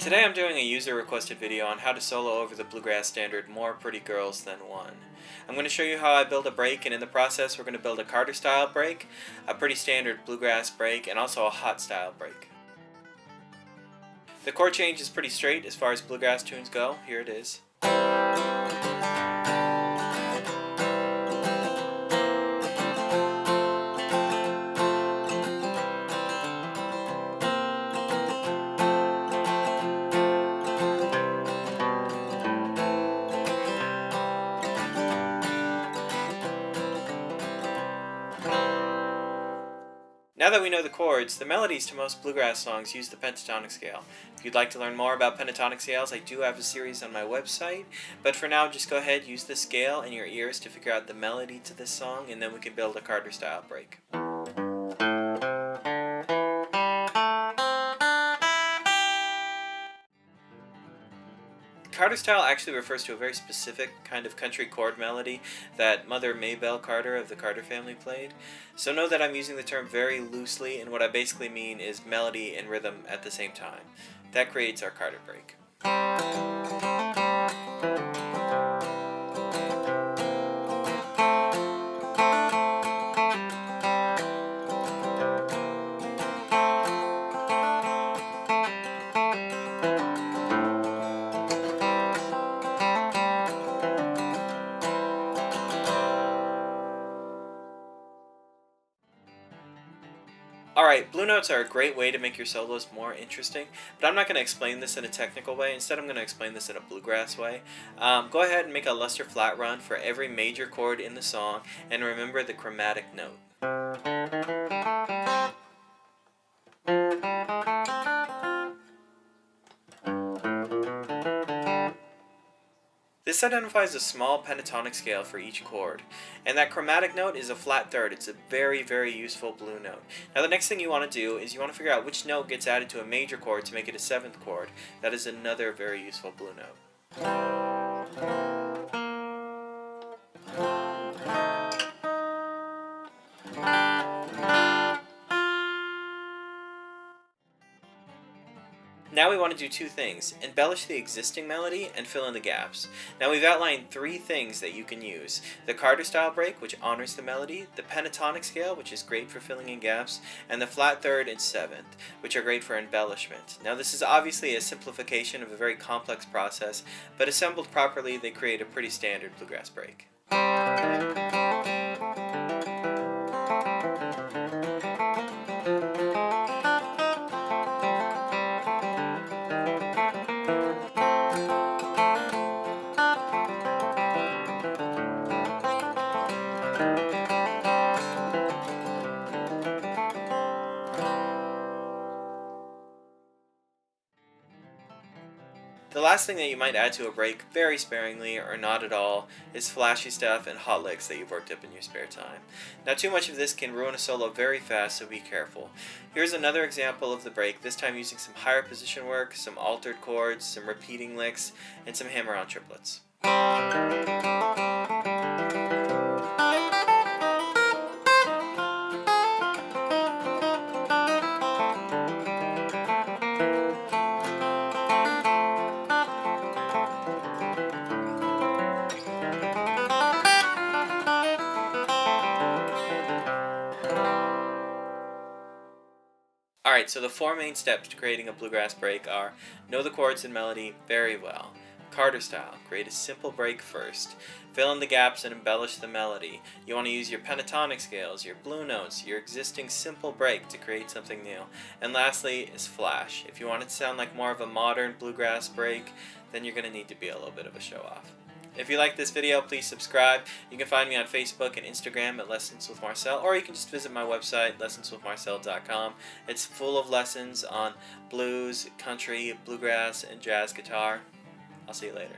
Today I'm doing a user requested video on how to solo over the bluegrass standard More Pretty Girls Than One. I'm going to show you how I build a break, and in the process we're going to build a Carter style break, a pretty standard bluegrass break, and also a hot style break. The chord change is pretty straight as far as bluegrass tunes go. Here it is. Now that we know the chords, the melodies to most bluegrass songs use the pentatonic scale. If you'd like to learn more about pentatonic scales, I do have a series on my website, but for now just go ahead, use the scale and your ears to figure out the melody to this song, and then we can build a Carter style break. Carter style actually refers to a very specific kind of country chord melody that Mother Maybelle Carter of the Carter family played. So know that I'm using the term very loosely, and what I basically mean is melody and rhythm at the same time. That creates our Carter break. Alright, blue notes are a great way to make your solos more interesting, but I'm not going to explain this in a technical way. Instead, I'm going to explain this in a bluegrass way. Go ahead and make a luster flat run for every major chord in the song, and remember the chromatic note. This identifies a small pentatonic scale for each chord, and that chromatic note is a flat third. It's a very, very useful blue note. Now the next thing you want to do is you want to figure out which note gets added to a major chord to make it a seventh chord. That is another very useful blue note. Now we want to do two things: embellish the existing melody and fill in the gaps. Now we've outlined three things that you can use: the Carter style break, which honors the melody, the pentatonic scale, which is great for filling in gaps, and the flat third and seventh, which are great for embellishment. Now this is obviously a simplification of a very complex process, but assembled properly they create a pretty standard bluegrass break. The last thing that you might add to a break, very sparingly or not at all, is flashy stuff and hot licks that you've worked up in your spare time. Now too much of this can ruin a solo very fast, so be careful. Here's another example of the break, this time using some higher position work, some altered chords, some repeating licks, and some hammer-on triplets. Alright, so the four main steps to creating a bluegrass break are: know the chords and melody very well. Carter style, create a simple break first. Fill in the gaps and embellish the melody. You want to use your pentatonic scales, your blue notes, your existing simple break to create something new. And lastly is flash. If you want it to sound like more of a modern bluegrass break, then you're going to need to be a little bit of a show-off. If you like this video, please subscribe. You can find me on Facebook and Instagram at Lessons with Marcel, or you can just visit my website, lessonswithmarcel.com. It's full of lessons on blues, country, bluegrass, and jazz guitar. I'll see you later.